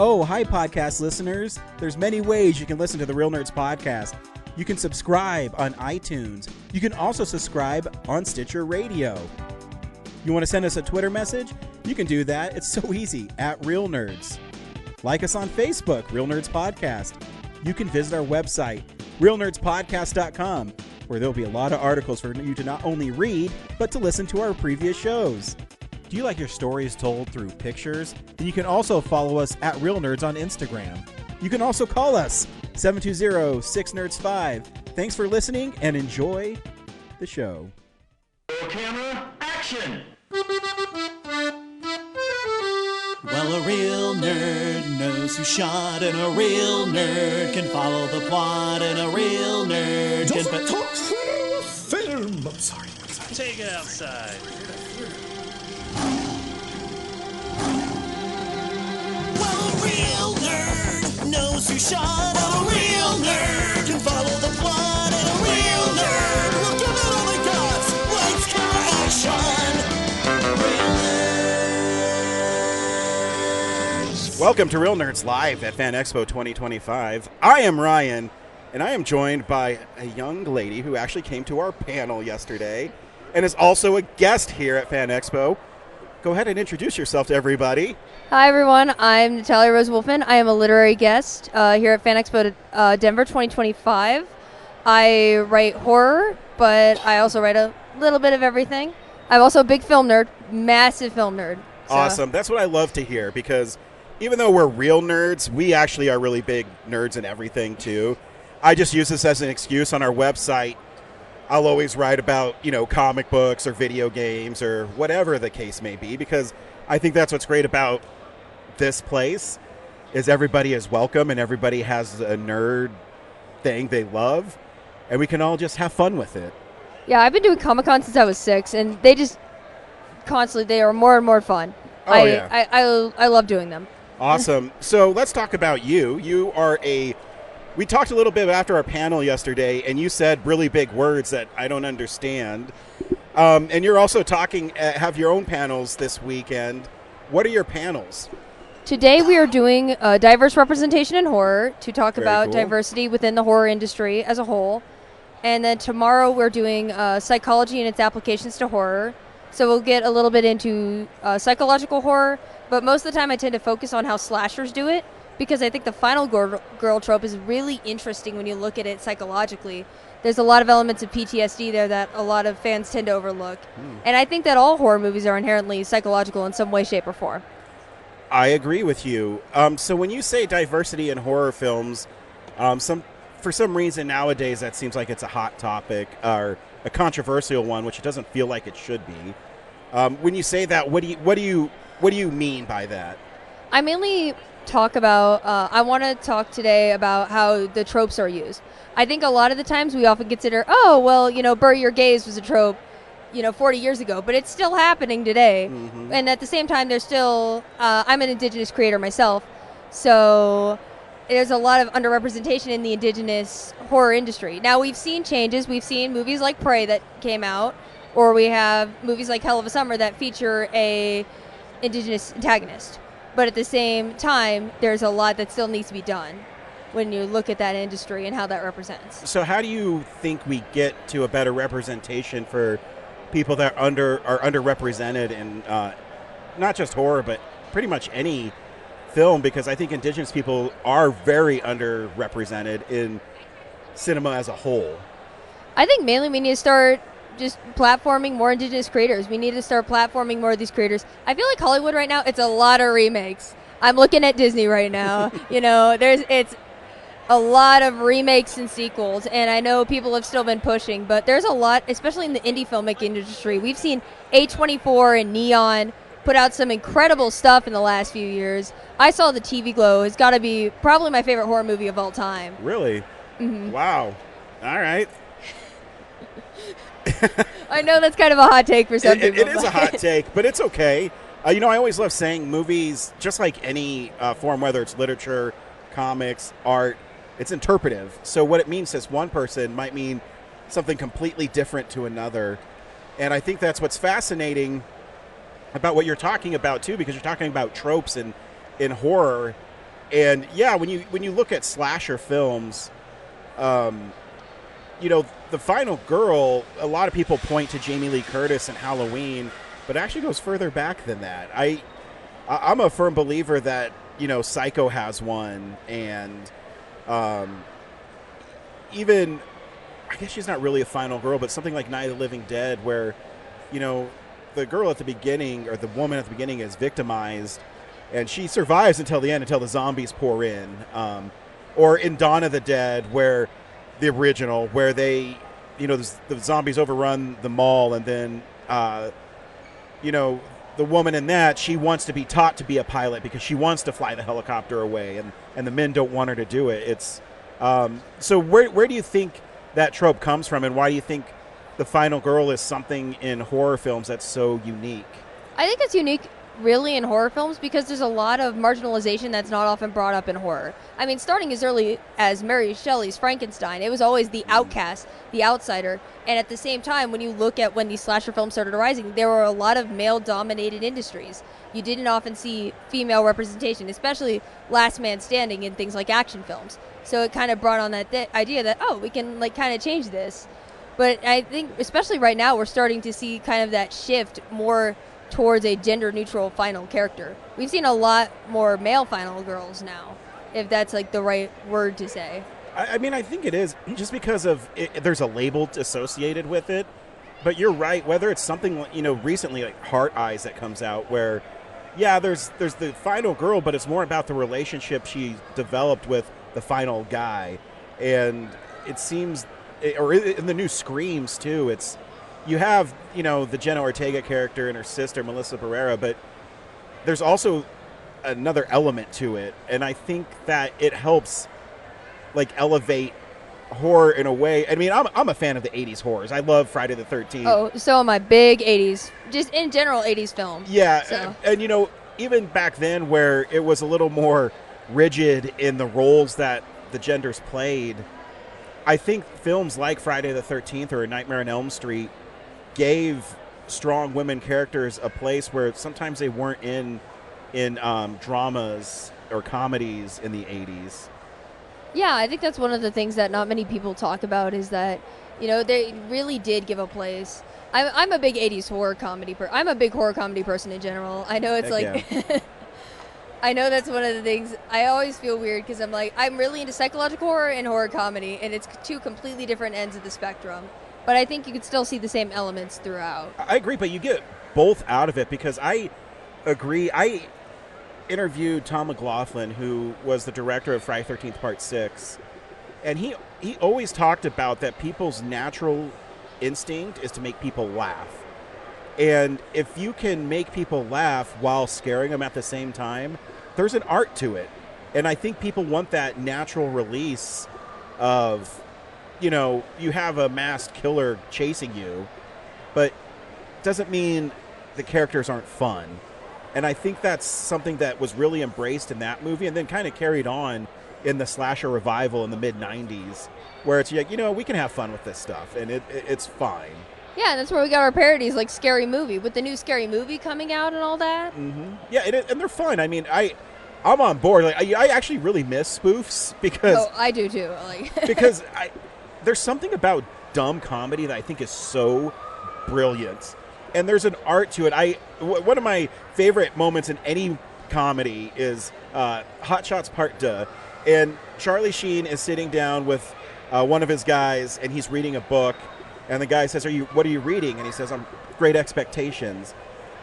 Oh, hi, podcast listeners. There's many ways you can listen to the Real Nerds podcast. You can subscribe on iTunes. You can also subscribe on Stitcher Radio. You want to send us a Twitter message? You can do that. It's so easy, at Real Nerds. Like us on Facebook, Real Nerds Podcast. You can visit our website, realnerdspodcast.com, where there'll be a lot of articles for you to not only read, but to listen to our previous shows. Do you like your stories told through pictures? Then you can also follow us at Real Nerds on Instagram. You can also call us, 720-6nerds5. Thanks for listening and enjoy the show. Camera, action! Well, a real nerd knows who shot, and a real nerd can follow the plot, and a real nerd can... talk film! I'm sorry. Take it outside. Well, a real nerd knows who shot, and a real nerd can follow the plot, and a real nerd will give it all they got. Lights, camera, action! Real nerds. Welcome to Real Nerds Live at FanExpo 2025. I am Ryan, and I am joined by a young lady who actually came to our panel yesterday and is also a guest here at FanExpo. Go ahead and introduce yourself to everybody. Hi, everyone. I'm Natalia Rose Wolfman. I am a literary guest here at FanExpo Denver 2025. I write horror, but I also write a little bit of everything. I'm also a big film nerd, massive film nerd. So. Awesome. That's what I love to hear, because even though we're real nerds, we actually are really big nerds in everything, too. I just use this as an excuse on our website. I'll always write about, comic books or video games or whatever the case may be, because I think that's what's great about this place is everybody is welcome and everybody has a nerd thing they love, and we can all just have fun with it. Yeah, I've been doing Comic-Con since I was 6, and they just they are more and more fun. Oh, I love doing them. Awesome. So let's talk about you. You are we talked a little bit after our panel yesterday, and you said really big words that I don't understand. And you're also have your own panels this weekend. What are your panels? Today we are doing diverse representation in horror to talk Very about cool. diversity within the horror industry as a whole. And then tomorrow we're doing psychology and its applications to horror. So we'll get a little bit into psychological horror, but most of the time I tend to focus on how slashers do it, because I think the final girl trope is really interesting when you look at it psychologically. There's a lot of elements of PTSD there that a lot of fans tend to overlook. And I think that all horror movies are inherently psychological in some way, shape, or form. I agree with you. So when you say diversity in horror films, for some reason nowadays that seems like it's a hot topic or a controversial one, which it doesn't feel like it should be. When you say that, what do you mean by that? I mainly talk about, I want to talk today about how the tropes are used. I think a lot of the times we often consider, bury your gays was a trope, 40 years ago, but it's still happening today. Mm-hmm. And at the same time, there's still, I'm an Indigenous creator myself, so there's a lot of underrepresentation in the Indigenous horror industry. Now, we've seen changes. We've seen movies like Prey that came out, or we have movies like Hell of a Summer that feature a Indigenous antagonist. But at the same time, there's a lot that still needs to be done when you look at that industry and how that represents. So how do you think we get to a better representation for people that are underrepresented in not just horror, but pretty much any film? Because I think Indigenous people are very underrepresented in cinema as a whole. I think mainly we need to start just platforming more Indigenous creators. We need to start platforming more of these creators. I feel like Hollywood right now, it's a lot of remakes. I'm looking at Disney right now. It's a lot of remakes and sequels, and I know people have still been pushing, but there's a lot, especially in the indie filmmaking industry. We've seen A24 and Neon put out some incredible stuff in the last few years. I saw The TV Glow. It's got to be probably my favorite horror movie of all time. Really? Mm-hmm. Wow. All right. I know that's kind of a hot take for some people. It is a hot take, but it's okay. I always love saying movies, just like any form, whether it's literature, comics, art, it's interpretive. So what it means to one person might mean something completely different to another. And I think that's what's fascinating about what you're talking about, too, because you're talking about tropes in horror. And yeah, when you look at slasher films, the final girl, a lot of people point to Jamie Lee Curtis in Halloween, but it actually goes further back than that. I'm a firm believer that, Psycho has one, and even, I guess she's not really a final girl, but something like Night of the Living Dead, where, the girl at the beginning, or the woman at the beginning, is victimized, and she survives until the end, until the zombies pour in. Or in Dawn of the Dead, where the original, where they, the zombies overrun the mall, and then, the woman in that, she wants to be taught to be a pilot because she wants to fly the helicopter away, and the men don't want her to do it. It's so where do you think that trope comes from, and why do you think the final girl is something in horror films that's so unique? I think it's unique really in horror films because there's a lot of marginalization that's not often brought up in horror. I mean, starting as early as Mary Shelley's Frankenstein, it was always the outcast, the outsider, and at the same time, when you look at when these slasher films started arising, there were a lot of male-dominated industries. You didn't often see female representation, especially Last Man Standing in things like action films. So it kind of brought on that idea that, we can kind of change this. But I think, especially right now, we're starting to see kind of that shift more towards a gender-neutral final character. We've seen a lot more male final girls now, if that's the right word to say. I mean, I think it is, just because of there's a label associated with it. But you're right, whether it's something, recently like Heart Eyes that comes out, where, there's the final girl, but it's more about the relationship she developed with the final guy. And it seems, or in the new Screams, too, you have, the Jenna Ortega character and her sister, Melissa Barrera, but there's also another element to it. And I think that it helps, elevate horror in a way. I mean, I'm a fan of the 80s horrors. I love Friday the 13th. Oh, so am I. Big 80s. Just in general, 80s film. Yeah. So. And, even back then where it was a little more rigid in the roles that the genders played, I think films like Friday the 13th or Nightmare on Elm Street gave strong women characters a place where sometimes they weren't in dramas or comedies in the 80s. Yeah, I think that's one of the things that not many people talk about is that, they really did give a place. I'm a big 80s horror comedy I'm a big horror comedy person in general. I know it's I know that's one of the things. I always feel weird because I'm really into psychological horror and horror comedy, and it's two completely different ends of the spectrum. But I think you could still see the same elements throughout. I agree, but you get both out of it, because I agree. I interviewed Tom McLaughlin, who was the director of Friday the 13th Part 6, and he always talked about that people's natural instinct is to make people laugh. And if you can make people laugh while scaring them at the same time, there's an art to it. And I think people want that natural release of, you have a masked killer chasing you, but doesn't mean the characters aren't fun. And I think that's something that was really embraced in that movie and then kind of carried on in the slasher revival in the mid-90s, where it's we can have fun with this stuff, and it's fine. Yeah, that's where we got our parodies like Scary Movie, with the new Scary Movie coming out and all that. Mm-hmm. Yeah, and they're fun. I mean, I'm on board. I actually really miss spoofs because... Oh, I do too. Because there's something about dumb comedy that I think is so brilliant. And there's an art to it. One of my favorite moments in any comedy is Hot Shots Part 2. And Charlie Sheen is sitting down with one of his guys, and he's reading a book. And the guy says, what are you reading? And he says, I'm Great Expectations.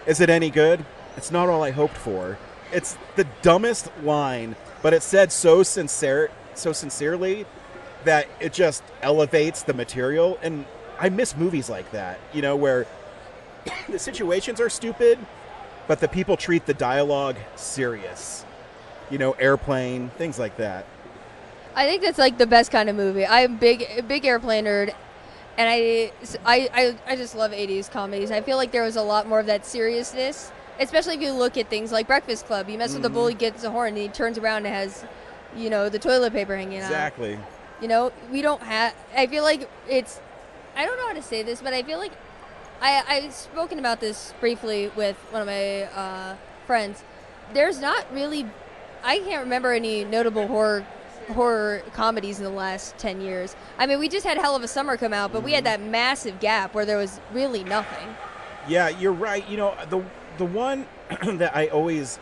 Is it any good? It's not all I hoped for. It's the dumbest line, but it's said so sincerely that it just elevates the material. And I miss movies like that, where the situations are stupid, but the people treat the dialogue serious. Airplane, things like that. I think that's the best kind of movie. I'm a big Airplane nerd, and I just love 80s comedies. I feel like there was a lot more of that seriousness, especially if you look at things like Breakfast Club. You mess with the bully, gets a horn, and he turns around and has, the toilet paper hanging out. Exactly. We don't have. I feel like it's. I don't know how to say this, but I feel like I've spoken about this briefly with one of my friends. There's not really. I can't remember any notable horror comedies in the last 10 years. I mean, we just had Hell of a Summer come out, but we had that massive gap where there was really nothing. Yeah, you're right. You know, the one that I always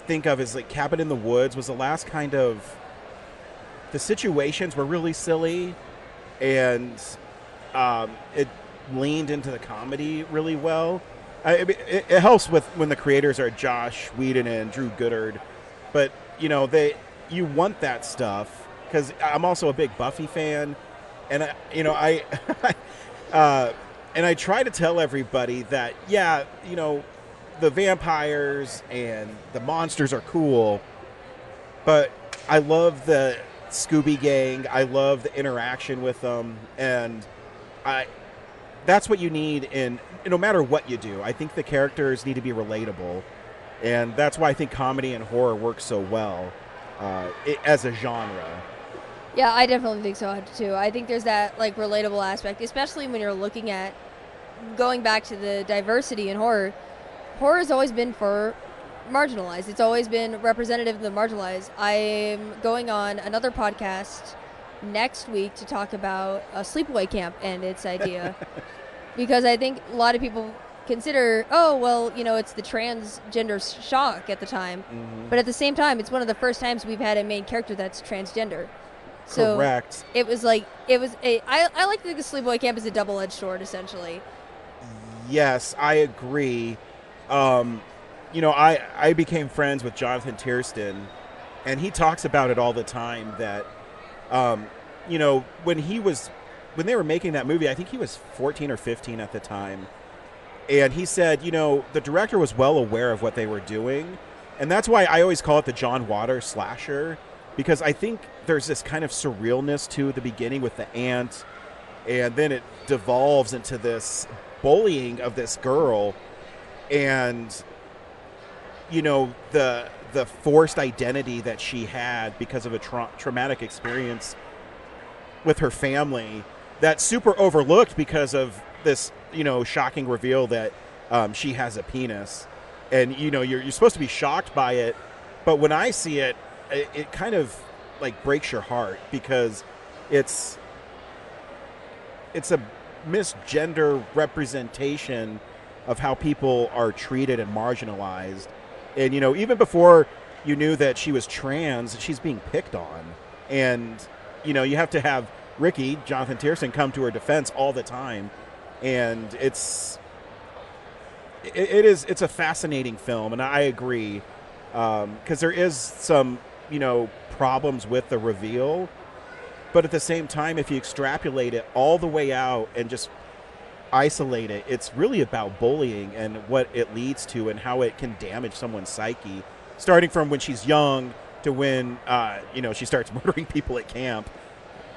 think of is like Cabin in the Woods was the last kind of, the situations were really silly, and it leaned into the comedy really well. It helps with when the creators are Josh Whedon and Drew Goddard, but you know you want that stuff, because I'm also a big Buffy fan, and I and I try to tell everybody that the vampires and the monsters are cool, but I love the Scooby Gang. I love the interaction with them, and that's what you need in no matter what you do. I think the characters need to be relatable, and that's why I think comedy and horror work so well as a genre. Yeah, I definitely think so too. I think there's that like relatable aspect, especially when you're looking at going back to the diversity in horror. Horror has always been for marginalized. It's always been representative of the marginalized. I'm going on another podcast next week to talk about a sleepaway camp and its idea, because I think a lot of people consider, it's the transgender shock at the time, but at the same time, it's one of the first times we've had a main character that's transgender. So correct. I like to think of sleepaway camp as a double-edged sword, essentially. Yes, I agree. I became friends with Jonathan Tiersten, and he talks about it all the time that, when they were making that movie, I think he was 14 or 15 at the time. And he said, the director was well aware of what they were doing. And that's why I always call it the John Waters slasher, because I think there's this kind of surrealness to the beginning with the aunt, and then it devolves into this bullying of this girl, and the forced identity that she had because of a traumatic experience with her family that's super overlooked because of this shocking reveal that she has a penis, and you're supposed to be shocked by it, but when I see it, it kind of like breaks your heart, because it's a misgender representation of how people are treated and marginalized. And even before you knew that she was trans, she's being picked on, and you have to have Ricky, Jonathan Tiersten, come to her defense all the time. And it's a fascinating film, and I agree, because there is some problems with the reveal, but at the same time, if you extrapolate it all the way out and just isolate it, it's really about bullying and what it leads to and how it can damage someone's psyche, starting from when she's young to when she starts murdering people at camp.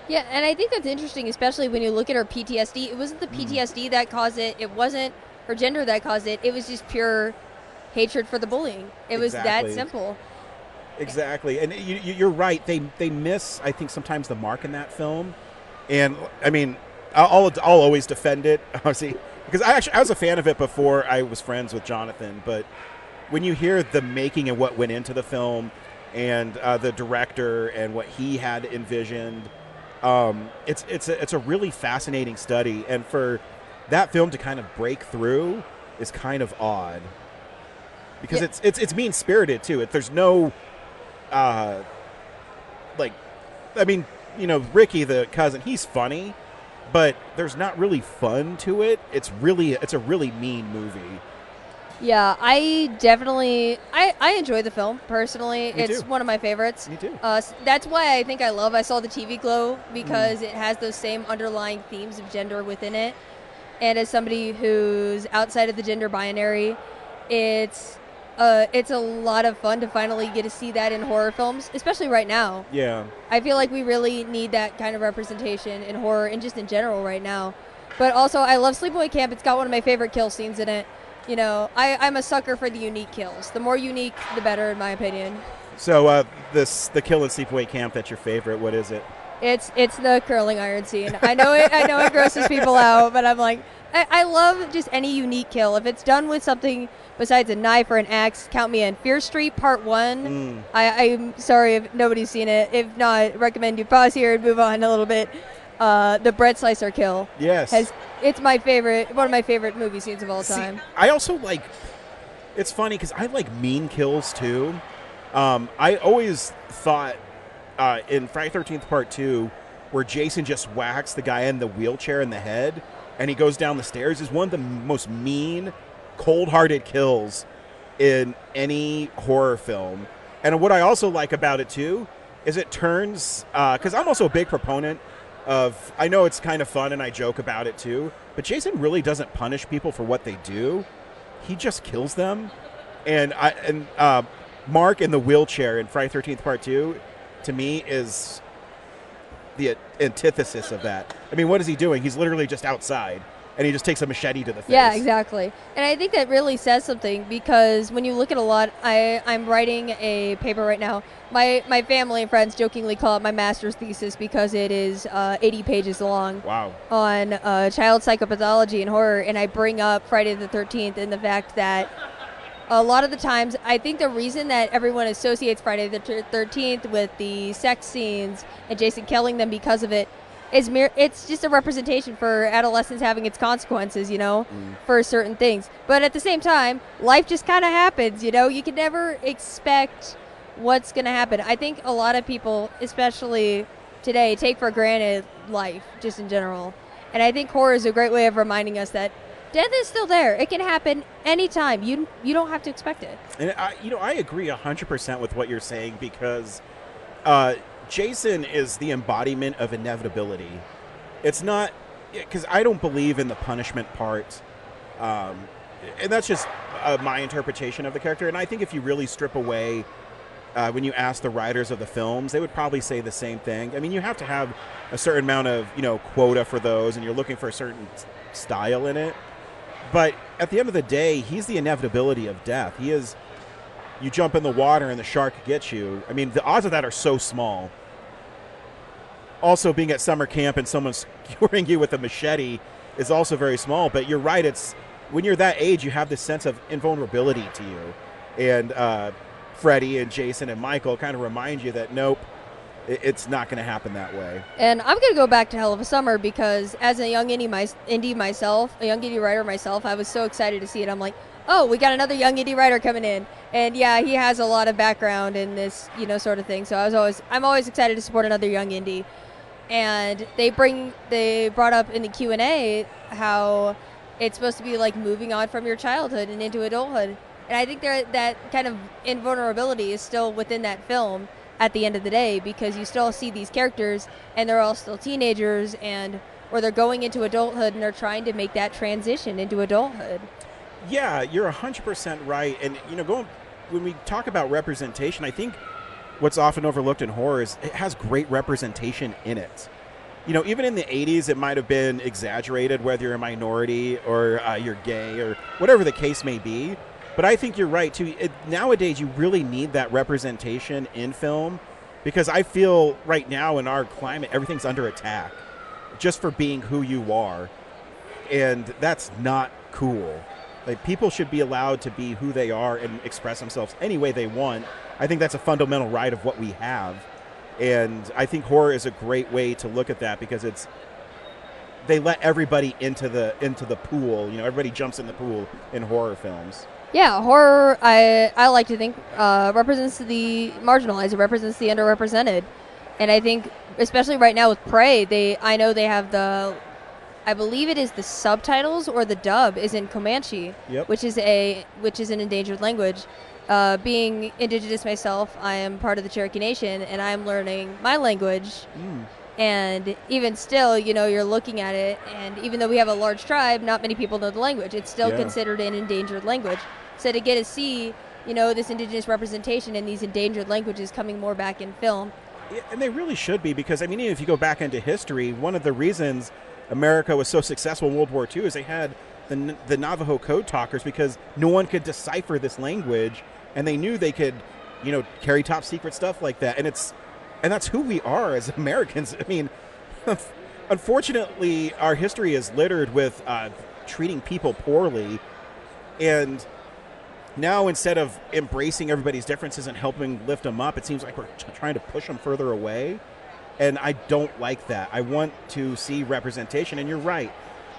Yeah, and I think that's interesting, especially when you look at her PTSD. It wasn't the PTSD that caused it. It wasn't her gender that caused it. It was just pure hatred for the bullying. It was that simple. Exactly. And you're right. They miss, I think, sometimes the mark in that film. And, I mean, I'll always defend it, obviously, because I was a fan of it before I was friends with Jonathan. But when you hear the making and what went into the film, and the director and what he had envisioned, it's a really fascinating study. And for that film to kind of break through is kind of odd, because it's mean spirited too. There's no Ricky the cousin, he's funny, but there's not really fun to it. It's a really mean movie. Yeah, I definitely I enjoy the film personally. It's one of my favorites. Me too. That's why I think I saw the TV Glow, because it has those same underlying themes of gender within it. And as somebody who's outside of the gender binary, it's a lot of fun to finally get to see that in horror films, especially right now. Yeah. I feel like we really need that kind of representation in horror and just in general right now. But also, I love Sleepaway Camp. It's got one of my favorite kill scenes in it. I'm a sucker for the unique kills. The more unique, the better, in my opinion. So the kill in Sleepaway Camp that's your favorite, what is it? It's the curling iron scene. I know it grosses people out, but I'm like, I love just any unique kill. If it's done with something besides a knife or an axe, count me in. Fear Street Part 1. I'm sorry if nobody's seen it. If not, recommend you pause here and move on a little bit. The bread slicer kill. Yes. It's my favorite, one of my favorite movie scenes of all time. I also like, it's funny because I like mean kills too. I always thought in Friday the 13th Part 2, where Jason just whacks the guy in the wheelchair in the head and he goes down the stairs, is one of the most mean, cold-hearted kills in any horror film. And what I also like about it too is it turns, because I'm also a big proponent of, I know it's kind of fun and I joke about it too, but Jason really doesn't punish people for what they do. He just kills them. And Mark in the wheelchair in Friday the 13th Part 2, to me, is the antithesis of that. I mean, what is he doing? He's literally just outside, and he just takes a machete to the face. Yeah, exactly. And I think that really says something, because when you look at a lot, I'm writing a paper right now. My family and friends jokingly call it my master's thesis because it is 80 pages long. Wow. On child psychopathology and horror, and I bring up Friday the 13th and the fact that a lot of the times, I think the reason that everyone associates Friday the 13th with the sex scenes and Jason killing them because of it is it's just a representation for adolescence having its consequences, for certain things. But at the same time, life just kind of happens, You can never expect what's going to happen. I think a lot of people, especially today, take for granted life just in general. And I think horror is a great way of reminding us that death is still there. It can happen anytime. You don't have to expect it. And I agree 100% with what you're saying, because Jason is the embodiment of inevitability. It's not, because I don't believe in the punishment part, and that's just my interpretation of the character. And I think if you really strip away, when you ask the writers of the films, they would probably say the same thing. I mean, you have to have a certain amount of quota for those, and you're looking for a certain style in it. But at the end of the day, he's the inevitability of death. He is, you jump in the water and the shark gets you. I mean, the odds of that are so small. Also, being at summer camp and someone skewering you with a machete is also very small. But you're right, it's when you're that age, you have this sense of invulnerability to you. And Freddy and Jason and Michael kind of remind you that, nope, it's not going to happen that way. And I'm going to go back to Hell of a Summer, because as a young indie writer myself, I was so excited to see it. I'm like, oh, we got another young indie writer coming in. And yeah, he has a lot of background in this, sort of thing. So I'm always excited to support another young indie. And they brought up in the Q&A how it's supposed to be like moving on from your childhood and into adulthood. And I think that kind of invulnerability is still within that film at the end of the day, because you still see these characters and they're all still teenagers, or they're going into adulthood and they're trying to make that transition into adulthood. Yeah, you're 100% right. And when we talk about representation, I think what's often overlooked in horror is it has great representation in it. Even in the 80s, it might have been exaggerated, whether you're a minority or you're gay or whatever the case may be. But I think you're right, too. Nowadays, you really need that representation in film, because I feel right now in our climate, everything's under attack just for being who you are. And that's not cool. Like, people should be allowed to be who they are and express themselves any way they want. I think that's a fundamental right of what we have. And I think horror is a great way to look at that, because they let everybody into the pool. Everybody jumps in the pool in horror films. Yeah, horror, I like to think, represents the marginalized. It represents the underrepresented. And I think, especially right now with Prey, I know they have I believe it is the subtitles or the dub is in Comanche, yep. which is an endangered language. Being indigenous myself, I am part of the Cherokee Nation, and I'm learning my language. And even still, you're looking at it, and even though we have a large tribe, not many people know the language. It's still considered an endangered language. So to get to see, this indigenous representation in these endangered languages coming more back in film. Yeah, and they really should be, because, even if you go back into history, one of the reasons America was so successful in World War II is they had the Navajo code talkers, because no one could decipher this language, and they knew they could, carry top secret stuff like that. And that's who we are as Americans. I mean, unfortunately, our history is littered with treating people poorly. And now, instead of embracing everybody's differences and helping lift them up, it seems like we're trying to push them further away. And I don't like that. I want to see representation. And you're right.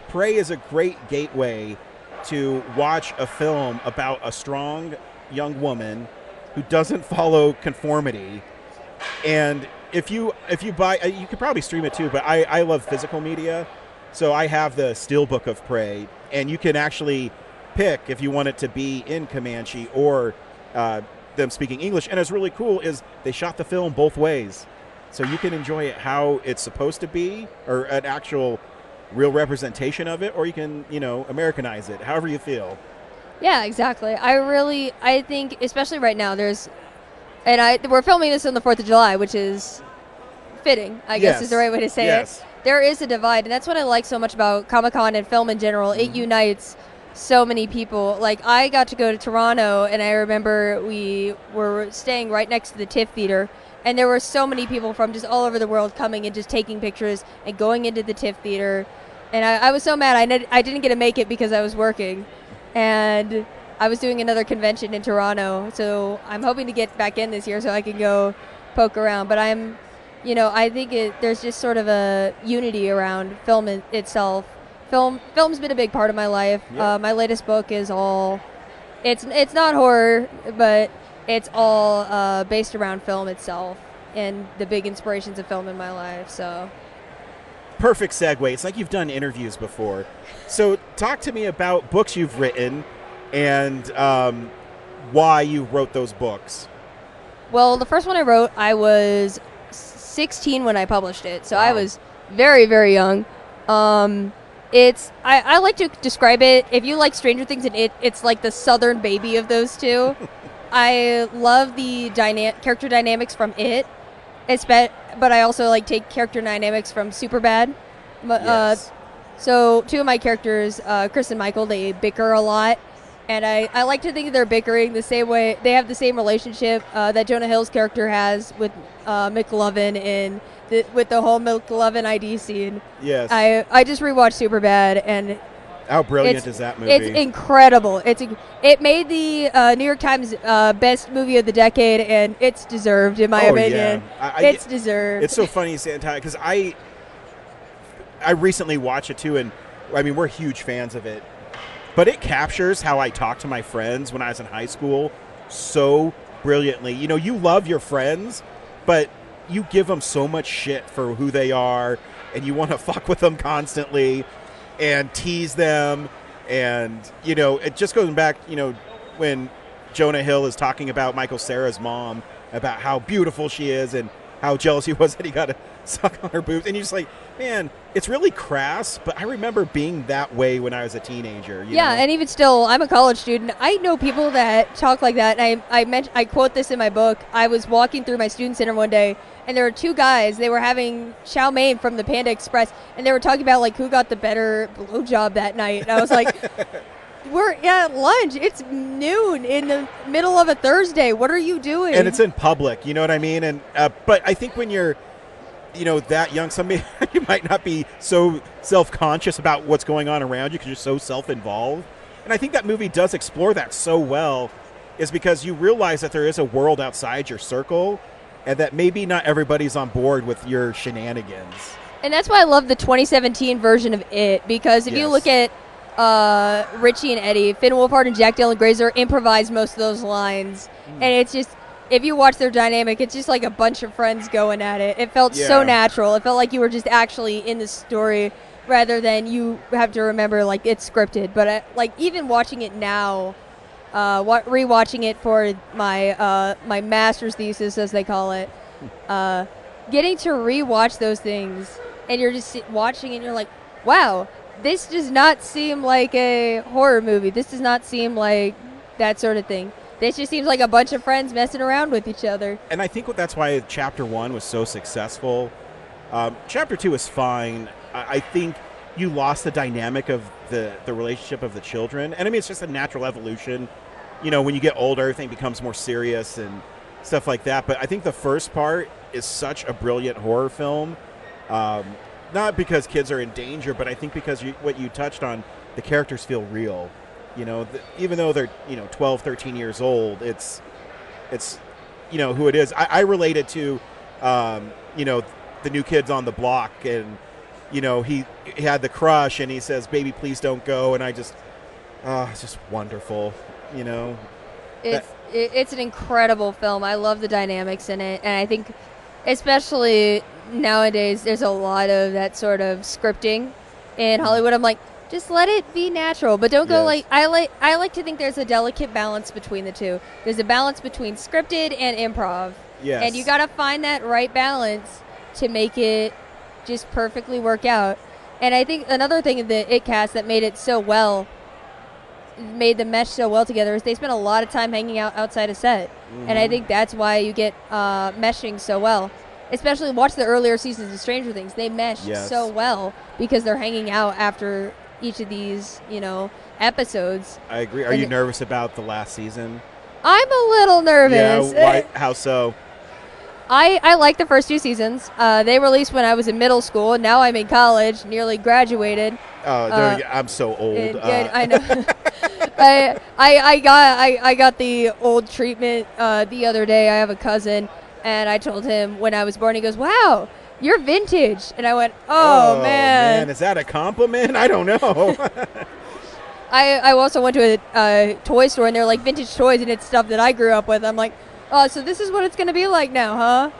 Prey is a great gateway to watch a film about a strong young woman who doesn't follow conformity. And if you buy, you could probably stream it too, but I love physical media. So I have the Steelbook of Prey, and you can actually pick if you want it to be in Comanche or them speaking English. And what's really cool is they shot the film both ways. So you can enjoy it how it's supposed to be, or an actual real representation of it, or you can, Americanize it, however you feel. Yeah, exactly. I think, especially right now, we're filming this on the 4th of July, which is fitting, I guess is the right way to say it. There is a divide, and that's what I like so much about Comic-Con and film in general. It unites so many people. Like, I got to go to Toronto, and I remember we were staying right next to the TIFF Theater, and there were so many people from just all over the world coming and just taking pictures and going into the TIFF Theater. And I was so mad I didn't get to make it because I was working. And I was doing another convention in Toronto, so I'm hoping to get back in this year so I can go poke around. But I think there's just sort of a unity around film itself. Film's been a big part of my life. Yeah. My latest book is it's not horror, but it's all based around film itself and the big inspirations of film in my life. So, perfect segue. It's like you've done interviews before. So talk to me about books you've written and why you wrote those books. Well, the first one I wrote, I was 16 when I published it, so wow. I was very, very young. I like to describe it, if you like Stranger Things, and it's like the southern baby of those two. I love the character dynamics from it, but I also take character dynamics from Superbad. Yes. So two of my characters, Chris and Michael, they bicker a lot, and I like to think they're bickering the same way. They have the same relationship that Jonah Hill's character has with McLovin with the whole McLovin ID scene. Yes. I just rewatched Superbad, and how brilliant is that movie? It's incredible. It made the New York Times best movie of the decade, and it's deserved, in my opinion. Yeah. It's deserved. It's so funny you say it, because I recently watched it too, and I mean, we're huge fans of it. But it captures how I talked to my friends when I was in high school so brilliantly. You love your friends, but you give them so much shit for who they are, and you want to fuck with them constantly and tease them. And, it just goes back, when Jonah Hill is talking about Michael Cera's mom, about how beautiful she is and how jealous he was that he got to suck on her boobs. And you're just like, man, it's really crass, but I remember being that way when I was a teenager. You know? And even still, I'm a college student. I know people that talk like that, and I quote this in my book. I was walking through my student center one day, and there were two guys. They were having chow mein from the Panda Express, and they were talking about who got the better blowjob that night. And I was like, we're at lunch. It's noon in the middle of a Thursday. What are you doing? And it's in public, you know what I mean? And but I think when you're that young, you might not be so self-conscious about what's going on around you because you're so self-involved. And I think that movie does explore that so well, is because you realize that there is a world outside your circle and that maybe not everybody's on board with your shenanigans. And that's why I love the 2017 version of it, because if you look at Richie and Eddie, Finn Wolfhard and Jack Dylan Grazer improvised most of those lines. And it's just, if you watch their dynamic, it's just like a bunch of friends going at it. It felt so natural. It felt like you were just actually in the story rather than you have to remember it's scripted. But even watching it now, rewatching it for my master's thesis, as they call it, getting to rewatch those things, and you're just watching it and you're like, wow, this does not seem like a horror movie. This does not seem like that sort of thing. This just seems like a bunch of friends messing around with each other. And I think that's why Chapter 1 was so successful. Chapter 2 is fine. I think you lost the dynamic of the relationship of the children. And I mean, it's just a natural evolution. When you get older, everything becomes more serious and stuff like that. But I think the first part is such a brilliant horror film. Not because kids are in danger, but I think because what you touched on, the characters feel real. You know, even though they're 12, 13 years old, it's who it is. I relate it to the New Kids on the Block, and he had the crush, and he says, "Baby, please don't go," and I just it's just wonderful. It's an incredible film. I love the dynamics in it, and I think especially nowadays there's a lot of that sort of scripting in Hollywood. I'm like, just let it be natural, but don't go like I like to think there's a delicate balance between the two. There's a balance between scripted and improv. Yes. And you got to find that right balance to make it just perfectly work out. And I think another thing in the It cast that made them mesh so well together is they spent a lot of time hanging out outside of set. Mm-hmm. And I think that's why you get meshing so well. Especially watch the earlier seasons of Stranger Things. They mesh so well because they're hanging out after each of these, episodes. I agree. Are you nervous about the last season? I'm a little nervous. Yeah, why? How so? I like the first 2 seasons. They released when I was in middle school, and now I'm in college, nearly graduated. Oh, I'm so old. I know. I got the old treatment the other day. I have a cousin, and I told him when I was born, he goes, "Wow, you're vintage." And I went, oh man. Is that a compliment? I don't know. I also went to a toy store, and they're like vintage toys, and it's stuff that I grew up with. I'm like, oh, so this is what it's going to be like now, huh?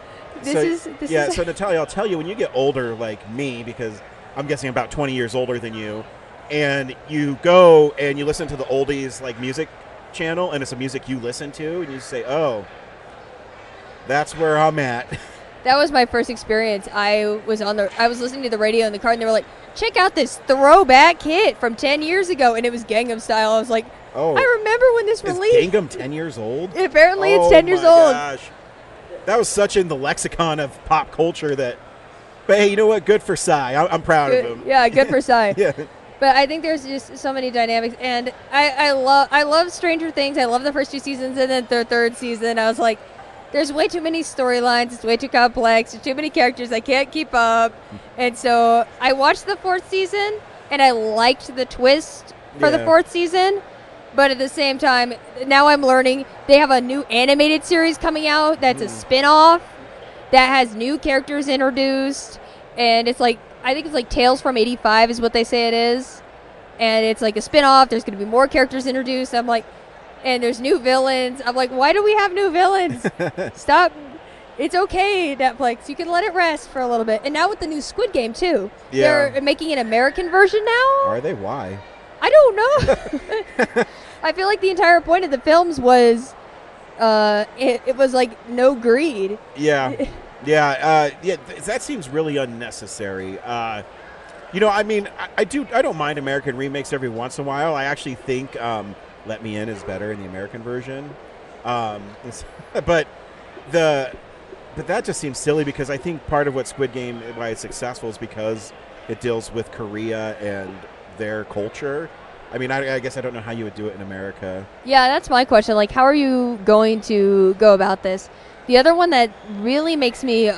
So Natalia, I'll tell you, when you get older like me, because I'm guessing about 20 years older than you, and you go and you listen to the oldies like music channel, and it's the music you listen to, and you say, oh, that's where I'm at. That was my first experience. I was listening to the radio in the car, and they were like, check out this throwback hit from 10 years ago, and it was Gangnam Style. I was like, oh, I remember when this released. Is Gangnam 10 years old? Apparently it's 10 years old. Gosh. That was such in the lexicon of pop culture that, but hey, you know what? Good for Psy. I'm proud of him. Yeah, good for Psy. Yeah. But I think there's just so many dynamics, and I love Stranger Things. I love the first 2 seasons, and then the third season, I was like, there's way too many storylines. It's way too complex. There's too many characters. I can't keep up. And so I watched the 4th season, and I liked the twist for the 4th season. But at the same time, now I'm learning they have a new animated series coming out that's a spin-off that has new characters introduced. And it's like, I think it's like Tales from 85 is what they say it is. And it's like a spin-off. There's going to be more characters introduced. I'm like, and there's new villains. I'm like, why do we have new villains? Stop. It's okay, Netflix. You can let it rest for a little bit. And now with the new Squid Game, too. Yeah. They're making an American version now. Are they? Why? I don't know. I feel like the entire point of the films was it was like no greed. Yeah. That seems really unnecessary. I mean, I don't mind American remakes every once in a while. I actually think Let Me In is better in the American version. But that just seems silly, because I think part of what Squid Game, why it's successful, is because it deals with Korea and their culture. I mean, I guess I don't know how you would do it in America. Yeah, that's my question. Like, how are you going to go about this? The other one that really makes me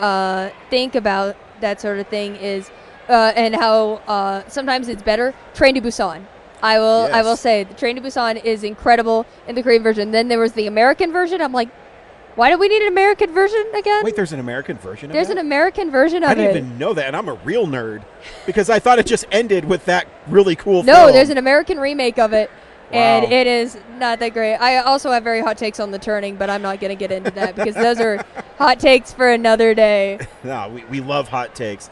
think about that sort of thing is, and how sometimes it's better, Train to Busan. I will say, the Train to Busan is incredible in the Korean version. Then there was the American version. I'm like, why do we need an American version again? Wait, there's an American version of There's that? an American version of it. I didn't even know that, and I'm a real nerd, because I thought it just ended with that really cool film. No, there's an American remake of it, and Wow. it is not that great. I also have very hot takes on The Turning, but I'm not going to get into that, because those are hot takes for another day. No, we love hot takes.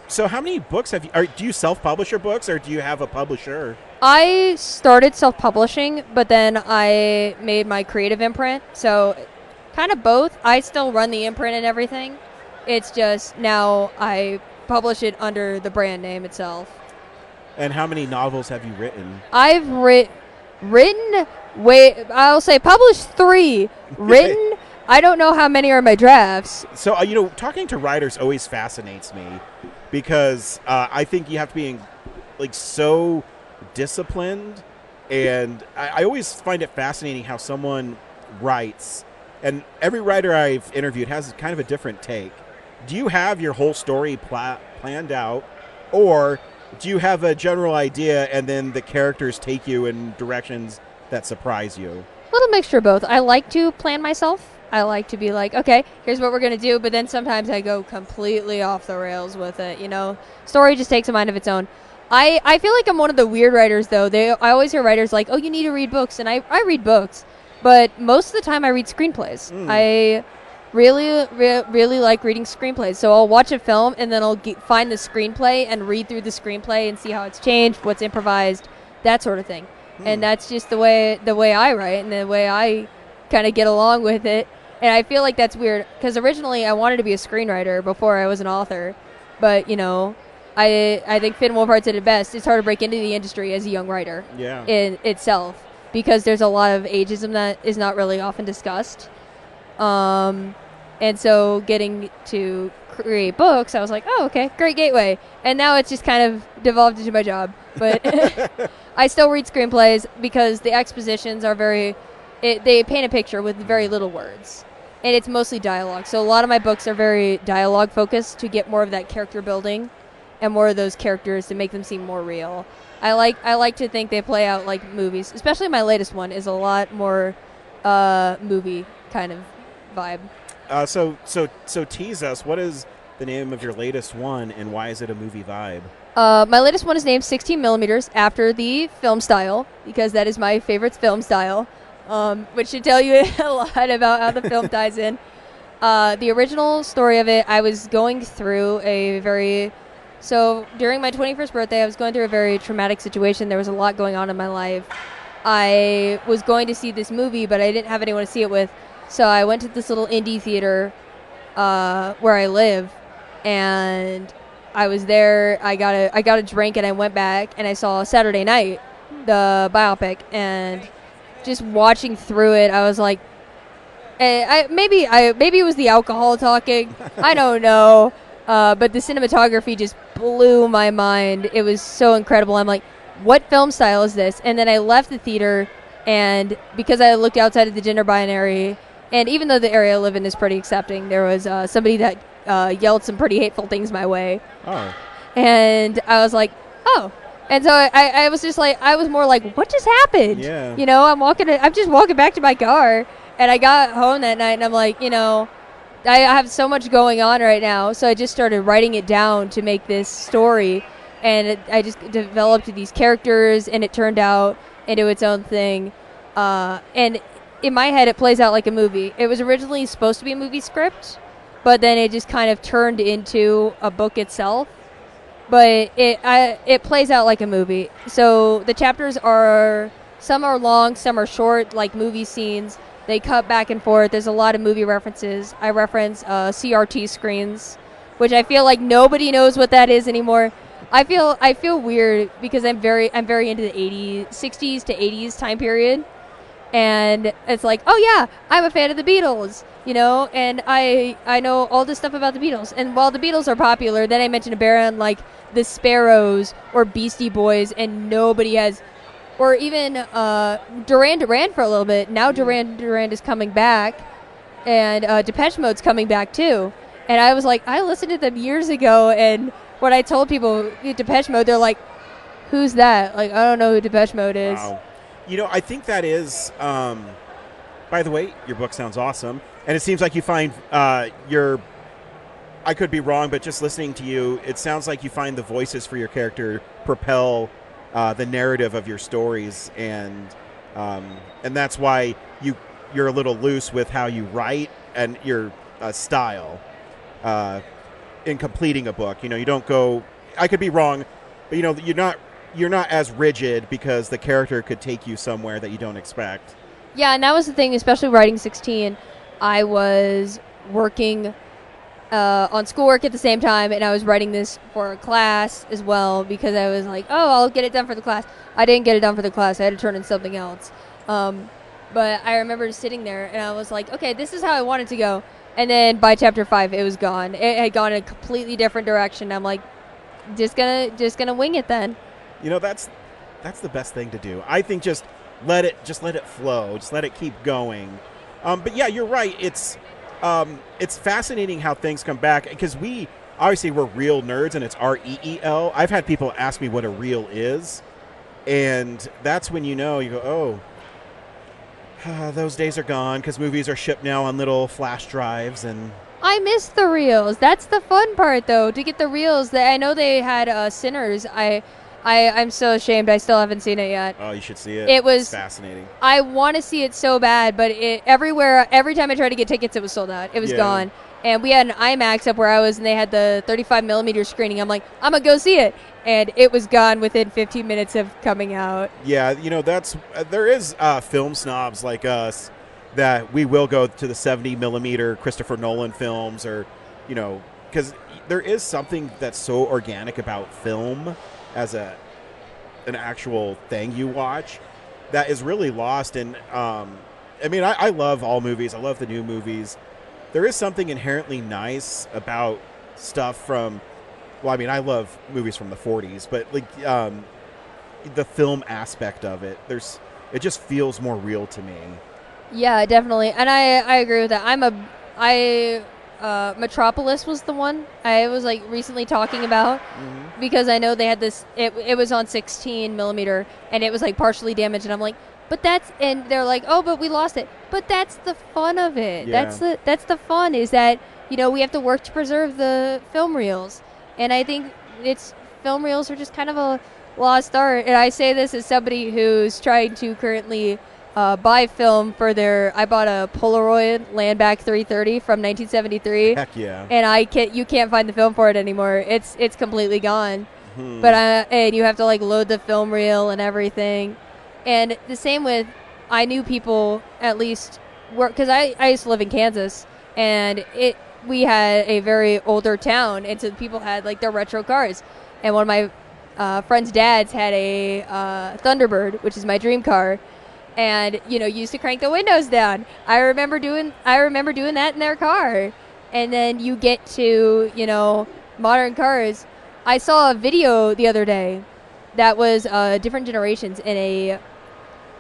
So how many books have you... do you self-publish your books, or do you have a publisher? I started self-publishing, but then I made my creative imprint, so kind of both. I still run the imprint and everything. It's just now I publish it under the brand name itself. And how many novels have you written? I've written, I'll say published 3. Written, I don't know how many are my drafts. So, talking to writers always fascinates me, because I think you have to be so disciplined, and I always find it fascinating how someone writes, and every writer I've interviewed has kind of a different take. Do you have your whole story planned out, or do you have a general idea, and then the characters take you in directions that surprise you? Little mixture of both. I like to plan myself. I like to be like, okay, here's what we're going to do, but then sometimes I go completely off the rails with it, you know. Story just takes a mind of its own. I feel like I'm one of the weird writers, though. I always hear writers like, oh, you need to read books, and I read books, but most of the time I read screenplays. I really like reading screenplays, so I'll watch a film, and then I'll find the screenplay and read through the screenplay and see how it's changed, what's improvised, that sort of thing. And that's just the way I write and the way I kind of get along with it. And I feel like that's weird because originally I wanted to be a screenwriter before I was an author. But, you know, I think Finn Wolfhard said it best. It's hard to break into the industry as a young writer in itself because there's a lot of ageism that is not really often discussed. And so getting to create books, I was like, oh, okay, great gateway. And now it's just kind of devolved into my job. But I still read screenplays because the expositions are they paint a picture with very little words. And it's mostly dialogue. So a lot of my books are very dialogue focused to get more of that character building and more of those characters to make them seem more real. I like to think they play out like movies. Especially my latest one is a lot more movie kind of vibe. So tease us. What is the name of your latest one, and why is it a movie vibe? My latest one is named 16 millimeters after the film style because that is my favorite film style. Which should tell you a lot about how the film ties in. The original story of it, I was going through during my 21st birthday, I was going through a very traumatic situation. There was a lot going on in my life. I was going to see this movie, but I didn't have anyone to see it with. So I went to this little indie theater where I live, and I was there. I got a drink, and I went back, and I saw Saturday Night, the biopic, and just watching through it, I was like, maybe it was the alcohol talking. I don't know. But the cinematography just blew my mind. It was so incredible. I'm like, what film style is this? And then I left the theater, and because I looked outside of the gender binary, and even though the area I live in is pretty accepting, there was somebody that yelled some pretty hateful things my way. Oh. And I was like, oh. And so I was just like, I was more like, what just happened? Yeah. You know, I'm just walking back to my car, and I got home that night, and I'm like, you know, I have so much going on right now, so I just started writing it down to make this story, and I just developed these characters, and it turned out into its own thing. And in my head, it plays out like a movie. It was originally supposed to be a movie script, but then it just kind of turned into a book itself. But it plays out like a movie. So the chapters some are long, some are short, like movie scenes. They cut back and forth. There's a lot of movie references. I reference CRT screens, which I feel like nobody knows what that is anymore. I feel weird because I'm very into the 60s to 80s time period. And it's like, oh yeah, I'm a fan of the Beatles, you know, and I know all this stuff about the Beatles. And while the Beatles are popular, then I mention a band like the Sparrows or Beastie Boys, and nobody has, or even Duran Duran for a little bit. Now Duran Duran is coming back, and Depeche Mode's coming back too. And I was like, I listened to them years ago, and when I told people Depeche Mode, they're like, who's that? Like, I don't know who Depeche Mode is. Wow. You know, I think that is, by the way, your book sounds awesome. And it seems like you find I could be wrong, but just listening to you, it sounds like you find the voices for your character propel the narrative of your stories. And that's why you're a little loose with how you write and your style in completing a book. You know, you don't go, I could be wrong, but, you know, you're not as rigid because the character could take you somewhere that you don't expect. Yeah, and that was the thing, especially writing 16. I was working on schoolwork at the same time, and I was writing this for a class as well because I was like, oh, I'll get it done for the class. I didn't get it done for the class. I had to turn in something else. But I remember sitting there, and I was like, okay, this is how I want it to go. And then by chapter 5, it was gone. It had gone in a completely different direction. I'm like, just gonna wing it then. You know, that's the best thing to do. I think just let it flow. Just let it keep going. But yeah, you're right. It's fascinating how things come back because we obviously we're real nerds, and it's REEL. I've had people ask me what a reel is, and that's when you go, those days are gone, because movies are shipped now on little flash drives. And I miss the reels. That's the fun part, though, to get the reels. That I know they had Sinners. I'm so ashamed. I still haven't seen it yet. Oh, you should see it. It was It's fascinating. I want to see it so bad, but every time I tried to get tickets, it was sold out. It was gone. And we had an IMAX up where I was, and they had the 35 millimeter screening. I'm like, I'm gonna go see it, and it was gone within 15 minutes of coming out. Yeah, there is film snobs like us that we will go to the 70 millimeter Christopher Nolan films, or because there is something that's so organic about film as an actual thing you watch that is really lost. And I love all movies. I love the new movies. There is something inherently nice about stuff from, I love movies from the 40s, but the film aspect of it, it just feels more real to me. Yeah, definitely. And I agree with that. Metropolis was the one I was recently talking about, because I know they had this, it was on 16 millimeter and it was partially damaged, and I'm like, and they're like, oh, but we lost it. But that's the fun of it. Yeah. That's the fun, is that, we have to work to preserve the film reels. And I think film reels are just kind of a lost art. And I say this as somebody who's trying to currently buy film for I bought a Polaroid Landback 330 from 1973. Heck yeah. And you can't find the film for it anymore. It's completely gone. But and you have to load the film reel and everything. And the same with, I knew people at least because I used to live in Kansas, and we had a very older town, and so people had their retro cars. And one of my friend's dads had a Thunderbird, which is my dream car. And used to crank the windows down. I remember doing that in their car. And then you get to modern cars. I saw a video the other day that was different generations in a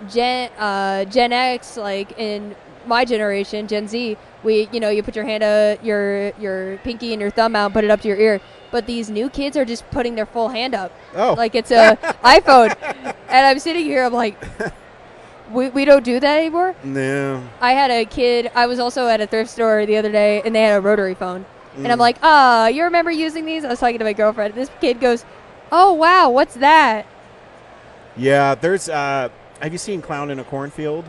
Gen X, in my generation, Gen Z. You put your hand your pinky and your thumb out, put it up to your ear. But these new kids are just putting their full hand up, like it's a iPhone. And I'm sitting here, I'm like. We don't do that anymore? No. I had a kid. I was also at a thrift store the other day, and they had a rotary phone. And I'm like, you remember using these? I was talking to my girlfriend. This kid goes, oh, wow, what's that? Yeah, there's, have you seen Clown in a Cornfield?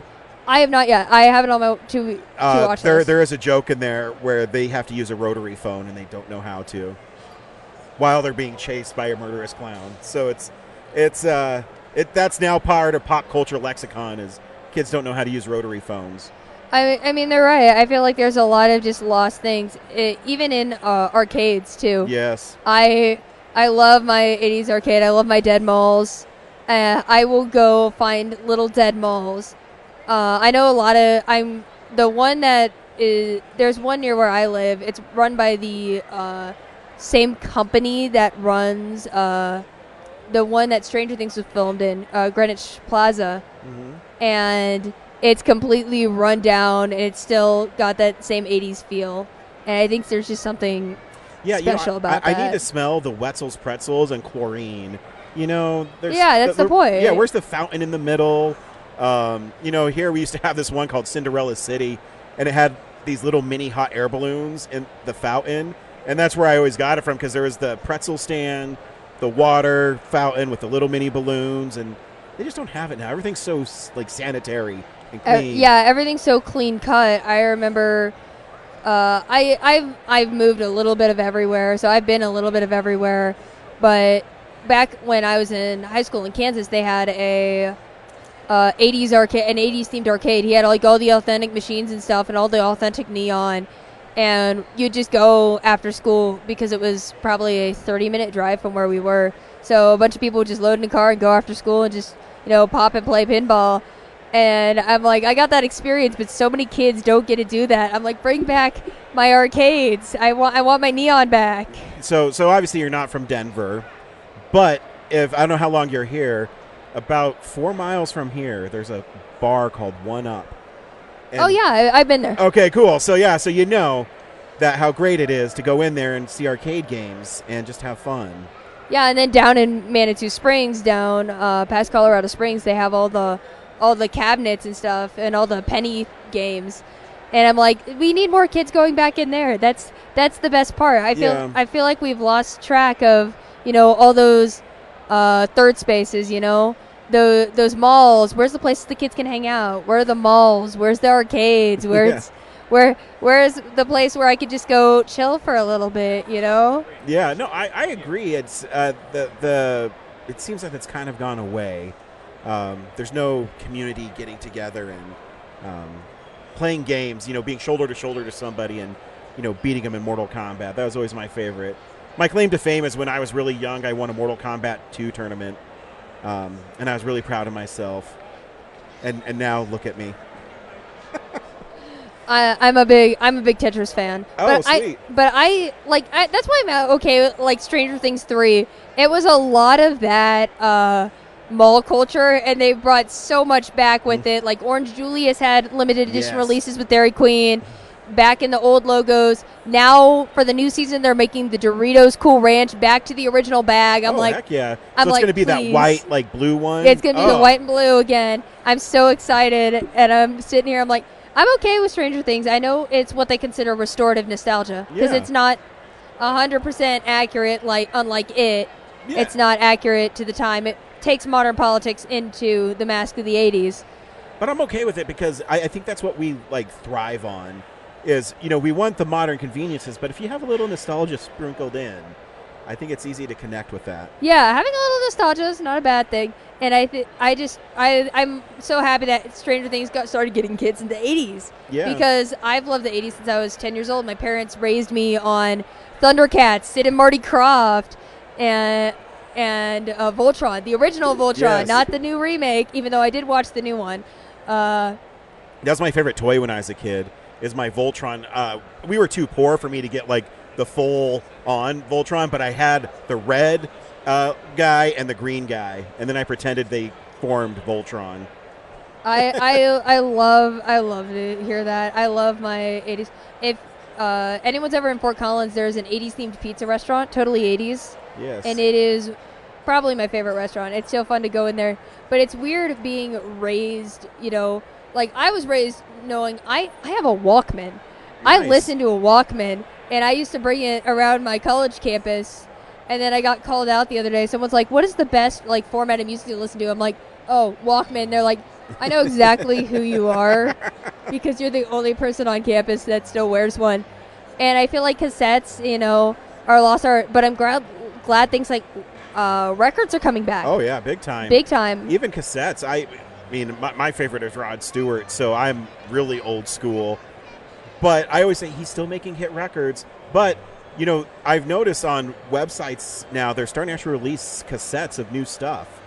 I have not yet. I have it on my to watch this. There is a joke in there where they have to use a rotary phone, and they don't know how to, while they're being chased by a murderous clown. So that's now part of pop culture lexicon, is kids don't know how to use rotary phones. I mean, they're right. I feel like there's a lot of just lost things, even in arcades, too. Yes. I love my 80s arcade. I love my dead malls. I will go find little dead malls. I know a lot of... the one that is... There's one near where I live. It's run by the same company that runs... the one that Stranger Things was filmed in, Greenwich Plaza. And it's completely run down, and it's still got that same 80s feel. And I think there's just something special about that. I need to smell the Wetzel's pretzels and chlorine. That's the point. Yeah, where's the fountain in the middle? Here we used to have this one called Cinderella City, and it had these little mini hot air balloons in the fountain. And that's where I always got it from, because there was the pretzel stand, the water fountain with the little mini balloons, and they just don't have it now. Everything's so sanitary and clean. Everything's so clean cut. I remember I've moved a little bit of everywhere, so I've been a little bit of everywhere. But back when I was in high school in Kansas, they had a 80s arcade, an 80s themed arcade. He had all the authentic machines and stuff, and all the authentic neon. And you'd just go after school, because it was probably a 30-minute drive from where we were. So a bunch of people would just load in a car and go after school and just, pop and play pinball. And I'm like, I got that experience, but so many kids don't get to do that. I'm like, bring back my arcades. I want my neon back. So obviously you're not from Denver, but I don't know how long you're here, about 4 miles from here, there's a bar called One Up. And I've been there. Okay, cool. So that that how great it is to go in there and see arcade games and just have fun. Yeah, and then down in Manitou Springs, down past Colorado Springs, they have all the cabinets and stuff and all the penny games. And I'm like, we need more kids going back in there. That's the best part. I feel like we've lost track of, all those third spaces, those malls. Where's the places the kids can hang out? Where are the malls? Where's the arcades? Where's the place where I could just go chill for a little bit, Yeah, no, I agree. It's it seems like it's kind of gone away. There's no community getting together and playing games, being shoulder to shoulder to somebody and, beating them in Mortal Kombat. That was always my favorite. My claim to fame is when I was really young, I won a Mortal Kombat 2 tournament, and I was really proud of myself. And now look at me. I'm a big Tetris fan. Oh, sweet. That's why I'm okay with, like, Stranger Things 3. It was a lot of that mall culture, and they brought so much back with it. Like, Orange Julius had limited edition releases with Dairy Queen. Back in the old logos. Now, for the new season, they're making the Doritos Cool Ranch back to the original bag. I'm like, heck yeah. I'm so it's like, going to be please. that white, like, blue one? It's going to be the white and blue again. I'm so excited, and I'm sitting here, I'm like, I'm okay with Stranger Things. I know it's what they consider restorative nostalgia, because it's not 100% accurate, unlike it. Yeah. It's not accurate to the time. It takes modern politics into the mask of the 80s. But I'm okay with it because I think that's what we, thrive on. Is, we want the modern conveniences, but if you have a little nostalgia sprinkled in, I think it's easy to connect with that. Yeah, having a little nostalgia is not a bad thing. And I'm so happy that Stranger Things started getting kids in the 80s. Yeah. Because I've loved the 80s since I was 10 years old. My parents raised me on Thundercats, Sid and Marty Krofft, and Voltron, the original Voltron, not the new remake, even though I did watch the new one. That was my favorite toy when I was a kid. Is my Voltron. We were too poor for me to get the full-on Voltron, but I had the red guy and the green guy, and then I pretended they formed Voltron. I love to hear that. I love my 80s. If anyone's ever in Fort Collins, there's an 80s themed pizza restaurant, totally 80s. Yes. And it is probably my favorite restaurant. It's so fun to go in there, but it's weird being raised, I was raised knowing I have a Walkman. Nice. I listened to a Walkman, and I used to bring it around my college campus, and then I got called out the other day. Someone's like, what is the best, format of music to listen to? I'm like, oh, Walkman. They're like, I know exactly who you are because you're the only person on campus that still wears one. And I feel like cassettes, are lost art, but I'm glad things like records are coming back. Oh, yeah, big time. Big time. Even cassettes. I mean, my favorite is Rod Stewart, so I'm really old school. But I always say he's still making hit records. But, I've noticed on websites now they're starting to actually release cassettes of new stuff.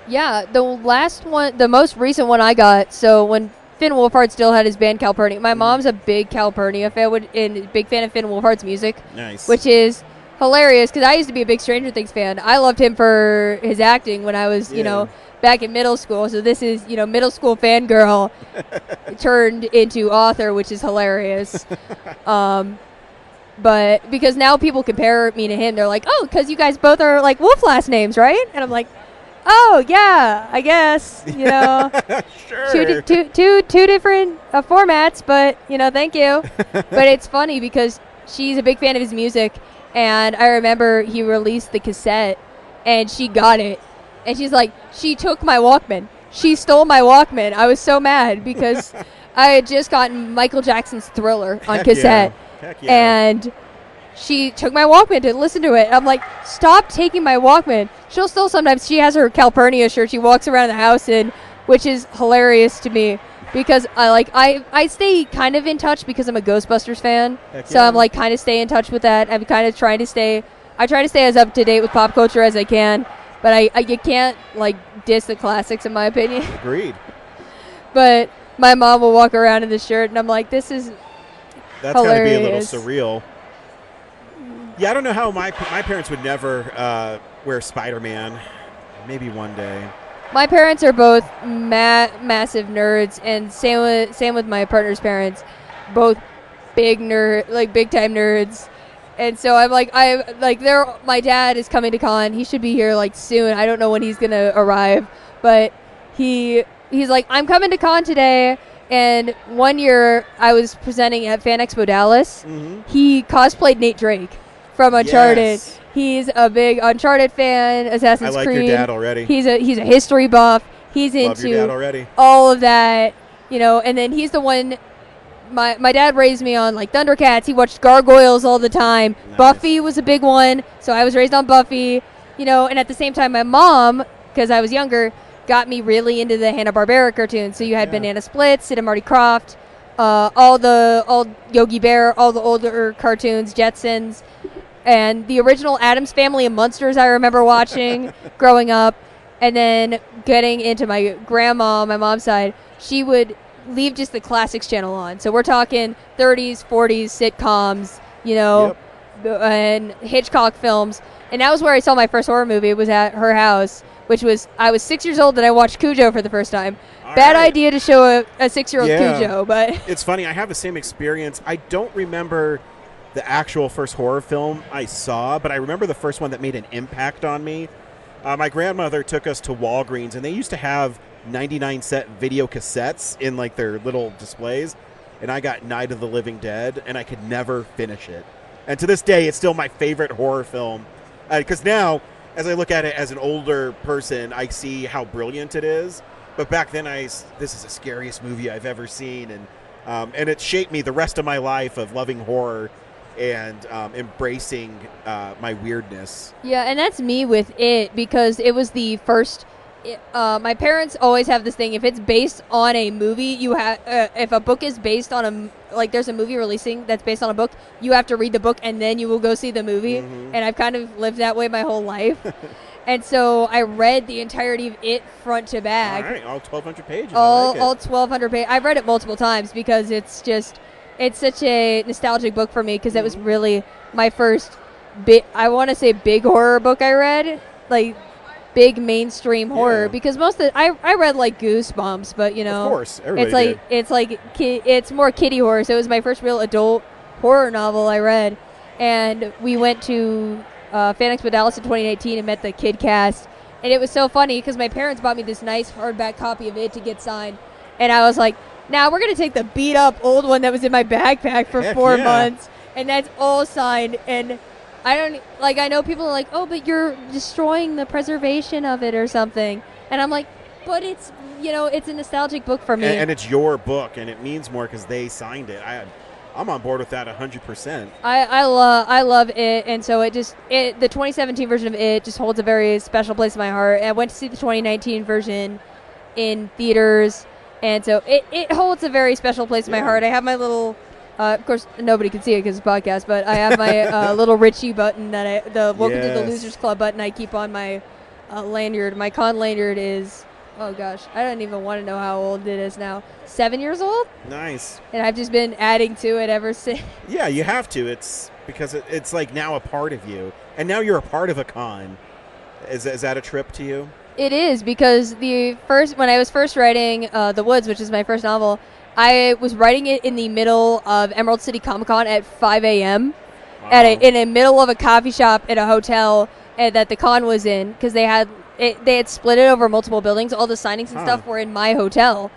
Yeah, the most recent one I got, so when Finn Wolfhard still had his band Calpurnia. My mom's a big Calpurnia fan and big fan of Finn Wolfhard's music. Nice. Which is hilarious because I used to be a big Stranger Things fan. I loved him for his acting when I was, back in middle school. So this is, middle school fangirl turned into author, which is hilarious. But because now people compare me to him, they're like, oh, because you guys both are Wolf last names, right? And I'm like, oh, yeah, I guess, Sure. Two different formats, but, thank you. But it's funny because she's a big fan of his music, and I remember he released the cassette, and she got it. And she's like, she took my Walkman. She stole my Walkman. I was so mad because I had just gotten Michael Jackson's Thriller on cassette. Heck yeah. And she took my Walkman to listen to it. I'm like, stop taking my Walkman. She'll still sometimes, she has her Calpurnia shirt she walks around the house in, which is hilarious to me because I stay kind of in touch because I'm a Ghostbusters fan. Heck so yeah. I'm kind of stay in touch with that. I'm kind of trying to stay as up to date with pop culture as I can. But you can't, diss the classics, in my opinion. Agreed. But my mom will walk around in this shirt, and I'm like, that's hilarious. That's got to be a little surreal. Yeah, I don't know how my parents would never wear Spider-Man. Maybe one day. My parents are both massive nerds, and same with my partner's parents. Both big nerd, like big time nerds. And so I'm like, my dad is coming to con. He should be here like soon. I don't know when he's gonna arrive, but he's like, I'm coming to con today. And one year I was presenting at FanExpo Dallas. Mm-hmm. He cosplayed Nate Drake from Uncharted. Yes. He's a big Uncharted fan, Assassin's I like Creed. your dad already. He's a history buff. He's Love your dad into already. all of that, and then he's the one. My dad raised me on like Thundercats. He watched Gargoyles all the time. Nice. Buffy was a big one, so I was raised on Buffy. And at the same time, my mom, because I was younger, got me really into the Hanna-Barbera cartoons. So you had Banana Splits, Sid and Marty Krofft, all Yogi Bear, all the older cartoons, Jetsons, and the original Addams Family and Munsters I remember watching growing up. And then getting into my grandma, my mom's side, she would leave just the classics channel on. So we're talking 30s, 40s sitcoms, and Hitchcock films. And that was where I saw my first horror movie. It was at her house, which was, I was 6 years old and I watched Cujo for the first time. Bad idea to show a 6-year-old Cujo, but... It's funny, I have the same experience. I don't remember the actual first horror film I saw, but I remember the first one that made an impact on me. My grandmother took us to Walgreens, and they used to have 99-cent video cassettes in like their little displays, and I got Night of the Living Dead, and I could never finish it. And to this day, it's still my favorite horror film. Because now, as I look at it as an older person, I see how brilliant it is. But back then, this is the scariest movie I've ever seen, and it shaped me the rest of my life of loving horror and embracing my weirdness. Yeah, and that's me with it, because it was the first... my parents always have this thing: if it's based on a movie, you have. If a book is based on there's a movie releasing that's based on a book, you have to read the book and then you will go see the movie. Mm-hmm. And I've kind of lived that way my whole life. And so I read the entirety of it front to back. All right, all 1,200 pages. All I like it. 1,200 pages. I've read it multiple times because it's such a nostalgic book for me, because that was really my first I want to say big horror book I read, like big mainstream horror, because most of I read like Goosebumps, but of course, everybody it's more kiddie horror. So it was my first real adult horror novel I read, and we went to FanExpo Dallas in 2018 and met the kid cast, and it was so funny because my parents bought me this nice hardback copy of it to get signed, and I was like, now we're gonna take the beat up old one that was in my backpack for 4 months, and that's all signed. And I know people are like, oh, but you're destroying the preservation of it or something. And I'm like, but it's, it's a nostalgic book for me. And it's your book, and it means more because they signed it. I'm on board with that 100%. I love it. And so the 2017 version of it just holds a very special place in my heart. And I went to see the 2019 version in theaters. And so it holds a very special place in my heart. I have my little... of course, nobody can see it because it's a podcast, but I have my little Richie button the Welcome to the Losers Club button I keep on my lanyard. My con lanyard is, oh gosh, I don't even want to know how old it is now. 7 years old? Nice. And I've just been adding to it ever since. Yeah, you have to. It's because it's like now a part of you. And now you're a part of a con. Is that a trip to you? It is, because when I was first writing The Woods, which is my first novel, I was writing it in the middle of Emerald City Comic Con at 5 a.m. Wow. in the middle of a coffee shop at a hotel that the con was in, because they had split it over multiple buildings. All the signings and stuff were in my hotel.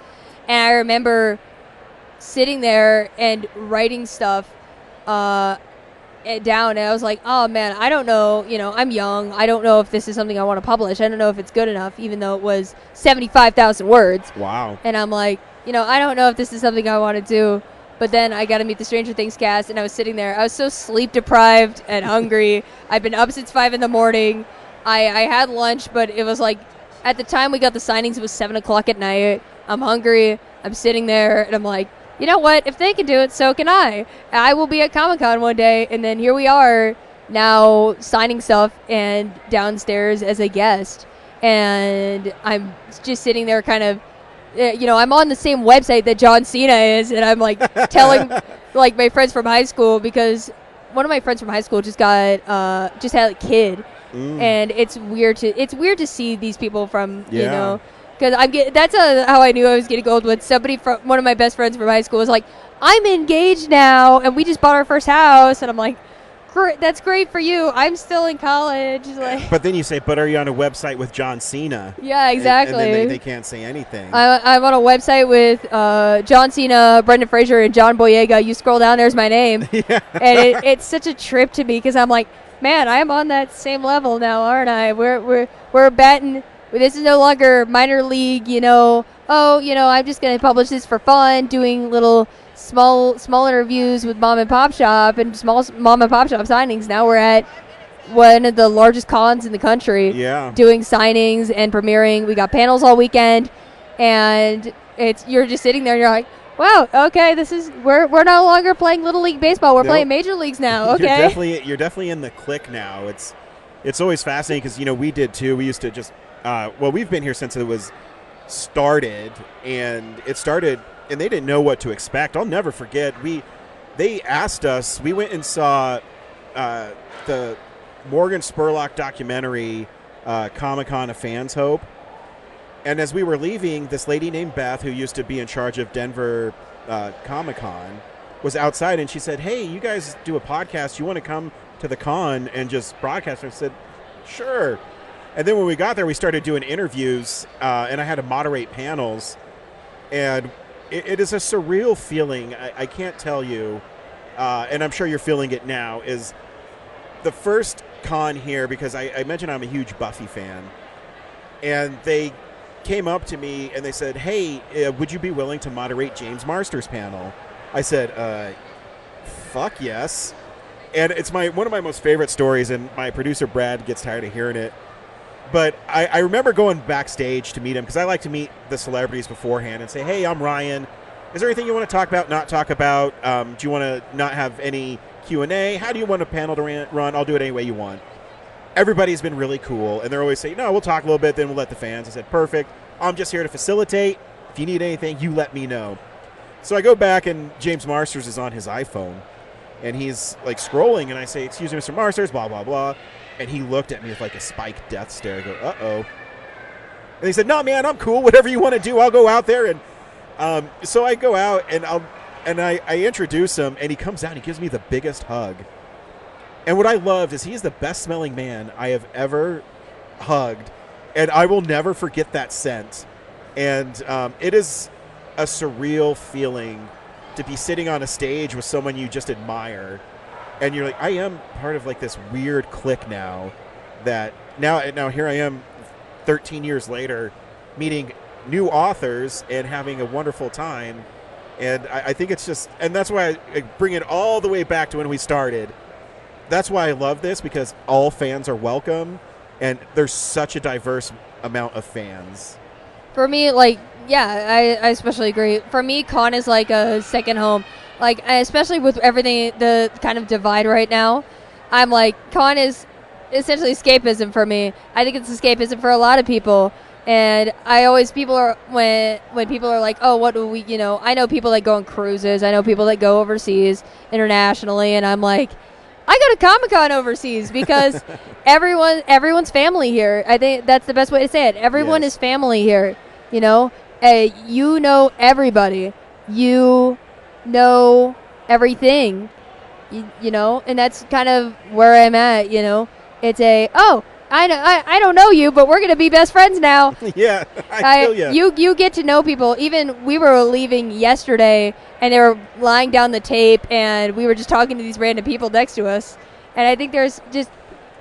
And I remember sitting there and writing stuff down, and I was like, oh man, I don't know, I'm young. I don't know if this is something I want to publish. I don't know if it's good enough, even though it was 75,000 words. Wow. And I'm like, I don't know if this is something I want to do. But then I got to meet the Stranger Things cast, and I was sitting there. I was so sleep deprived and hungry. I'd been up since 5 in the morning. I had lunch, but it was like, at the time we got the signings, it was 7 o'clock at night. I'm hungry. I'm sitting there, and I'm like, you know what? If they can do it, so can I. I will be at Comic-Con one day, and then here we are now signing stuff and downstairs as a guest. And I'm just sitting there kind of, I'm on the same website that John Cena is, and I'm like telling like my friends from high school, because one of my friends from high school just had a kid, and it's weird to see these people from Because that's how I knew I was getting old. When somebody from one of my best friends from high school was like, "I'm engaged now, and we just bought our first house," and I'm like, "That's great for you. I'm still in college." Like, but then you say, "But are you on a website with John Cena?" Yeah, exactly. And then they can't say anything. I'm on a website with John Cena, Brendan Fraser, and John Boyega. You scroll down, there's my name. Yeah. And it's such a trip to me because I'm like, man, I'm on that same level now, aren't I? We're batting. This is no longer minor league, I'm just going to publish this for fun, doing little small interviews with mom and pop shop and small mom and pop shop signings. Now we're at one of the largest cons in the country, doing signings and premiering. We got panels all weekend, and you're just sitting there and you're like, wow, okay, we're no longer playing Little League baseball. We're playing major leagues now. Okay, you're definitely in the clique now. It's always fascinating because we did too. We used to just we've been here since it was started, and and they didn't know what to expect. I'll never forget. They asked us. We went and saw the Morgan Spurlock documentary, Comic-Con: A Fan's Hope. And as we were leaving, this lady named Beth, who used to be in charge of Denver Comic-Con, was outside, and she said, "Hey, you guys do a podcast. You want to come to the con and just broadcast?" And I said, "Sure." And then when we got there, we started doing interviews, and I had to moderate panels. And it is a surreal feeling. I can't tell you, and I'm sure you're feeling it now, is the first con here, because I mentioned I'm a huge Buffy fan. And they came up to me and they said, "Hey, would you be willing to moderate James Marsters' panel?" I said, fuck yes. And it's one of my most favorite stories, and my producer Brad gets tired of hearing it. But I remember going backstage to meet him, because I like to meet the celebrities beforehand and say, "Hey, I'm Ryan. Is there anything you want to talk about, not talk about? Do you want to not have any Q&A? How do you want a panel to run? I'll do it any way you want." Everybody's been really cool, and they're always saying, "No, we'll talk a little bit, then we'll let the fans." I said, "Perfect. I'm just here to facilitate. If you need anything, you let me know." So I go back, and James Marsters is on his iPhone, and he's like scrolling, and I say, "Excuse me, Mr. Marsters, blah, blah, blah." And he looked at me with like a spiked death stare. I go, "Uh-oh." And he said, "No, man, I'm cool. Whatever you want to do, I'll go out there." And so I go out, and I introduce him, and he comes out and he gives me the biggest hug. And what I loved is he's the best smelling man I have ever hugged, and I will never forget that scent. And it is a surreal feeling to be sitting on a stage with someone you just admire, and you're like, I am part of like this weird clique now. That now here I am, 13 years later, meeting new authors and having a wonderful time. And I think it's just, and that's why I bring it all the way back to when we started. That's why I love this, because all fans are welcome, and there's such a diverse amount of fans. For me, like, yeah, I especially agree. For me, con is like a second home. Like, especially with everything, the kind of divide right now, I'm like, con is essentially escapism for me. I think it's escapism for a lot of people. And when people are like, "Oh, what do we," I know people that go on cruises. I know people that go overseas internationally, and I'm like, I go to Comic-Con overseas because everyone's family here. I think that's the best way to say it. Everyone is family here. You know everybody. You know everything. And that's kind of where I'm at. It's I don't know you, but we're gonna be best friends now. Yeah, I feel you. You get to know people. Even we were leaving yesterday, and they were lying down the tape, and we were just talking to these random people next to us. And I think there's just,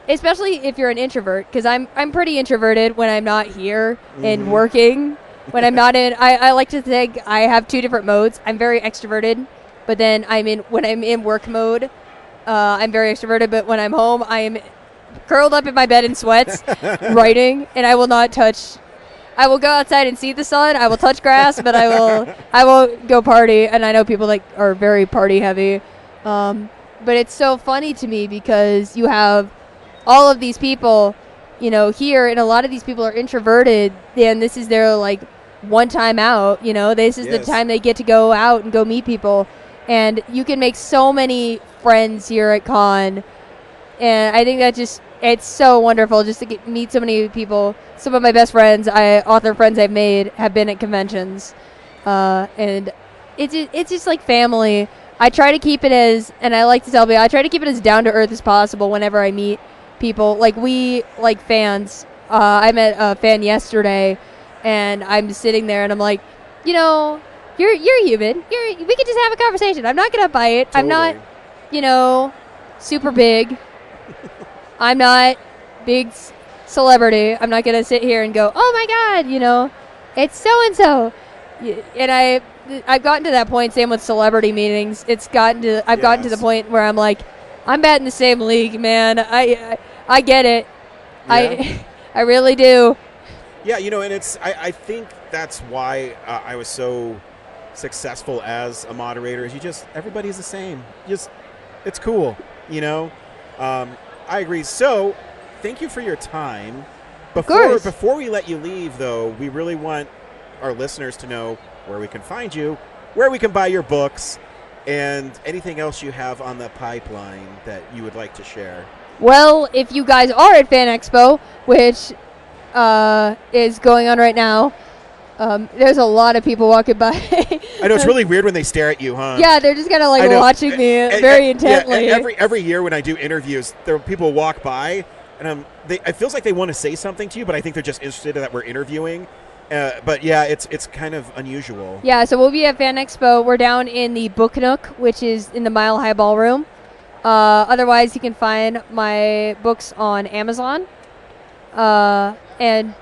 especially if you're an introvert, because I'm pretty introverted when I'm not here and working. When I'm not in, I like to think I have two different modes. I'm very extroverted, but then when I'm in work mode, I'm very extroverted. But when I'm home, I am curled up in my bed in sweats, writing, and I will not touch. I will go outside and see the sun. I will touch grass, but I will go party. And I know people like are very party heavy, but it's so funny to me because you have all of these people, here, and a lot of these people are introverted, and this is their like one time out. This is the time they get to go out and go meet people, and you can make so many friends here at con. And I think that it's so wonderful just to meet so many people. Some of my best friends, author friends I've made, have been at conventions, and it's just like family. I try to keep it and I like to tell people, I try to keep it as down to earth as possible whenever I meet people. Like fans. I met a fan yesterday, and I'm just sitting there, and I'm like, you're human. We can just have a conversation. I'm not gonna bite. Totally. I'm not, super big. I'm not big celebrity. I'm not gonna sit here and go, oh my God, it's so and so. And I've gotten to that point. Same with celebrity meetings. I've gotten to the point where I'm like, I'm batting the same league, man. I get it. Yeah. I really do. Yeah, and I think that's why I was so successful as a moderator. Is everybody's the same. It's cool, I agree. So, thank you for your time. Before we let you leave, though, we really want our listeners to know where we can find you, where we can buy your books, and anything else you have on the pipeline that you would like to share. Well, if you guys are at FanExpo, which is going on right now, there's a lot of people walking by. I know, it's really weird when they stare at you, huh? Yeah, they're just kind of watching me very intently. Yeah, every year when I do interviews, people walk by, and it feels like they want to say something to you, but I think they're just interested in that we're interviewing. But yeah, it's kind of unusual. Yeah, so we'll be at FanExpo. We're down in the Book Nook, which is in the Mile High Ballroom. Otherwise, you can find my books on Amazon. And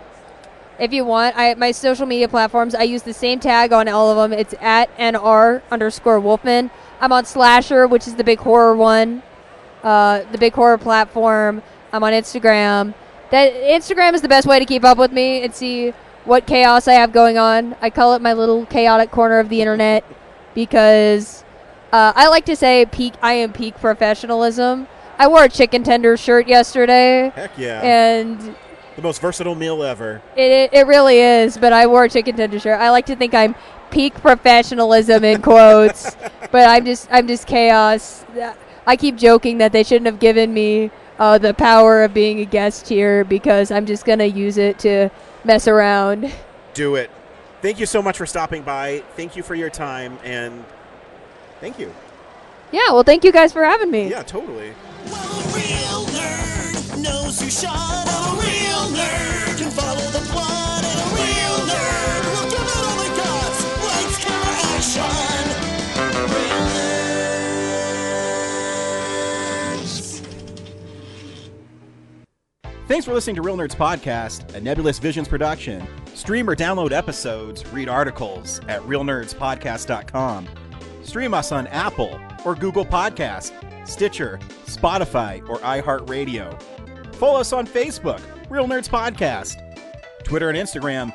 if you want, my social media platforms, I use the same tag on all of them. It's at @NR_Wolfman. I'm on Slasher, which is the big horror one, the big horror platform. I'm on Instagram. Instagram is the best way to keep up with me and see what chaos I have going on. I call it my little chaotic corner of the internet because I like to say I am peak professionalism. I wore a chicken tender shirt yesterday. Heck yeah. And the most versatile meal ever. It really is, but I wore a chicken tender shirt. I like to think I'm peak professionalism in quotes, but I'm just chaos. I keep joking that they shouldn't have given me the power of being a guest here because I'm just going to use it to mess around. Do it. Thank you so much for stopping by. Thank you for your time, and thank you. Yeah, well, thank you guys for having me. Yeah, totally. Well, a real nerd knows who shot, and a real nerd can follow the plot, and a real nerd will give it all they got. Lights, camera, action. Real nerds. Thanks for listening to Real Nerds Podcast, a Nebulous Visions production. Stream or download episodes, read articles at realnerdspodcast.com. Stream us on Apple or Google Podcasts, Stitcher, Spotify, or iHeartRadio. Follow us on Facebook, Real Nerds Podcast, Twitter and Instagram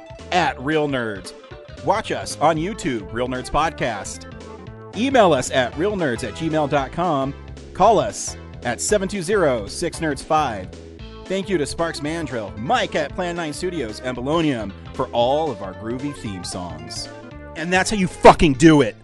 @Real Nerds. Watch us on YouTube, Real Nerds Podcast. Email us at realnerds@gmail.com. Call us at 720-6nerds5. Thank you to Sparks Mandrill, Mike at Plan 9 Studios, and Bolognium for all of our groovy theme songs. And that's how you fucking do it.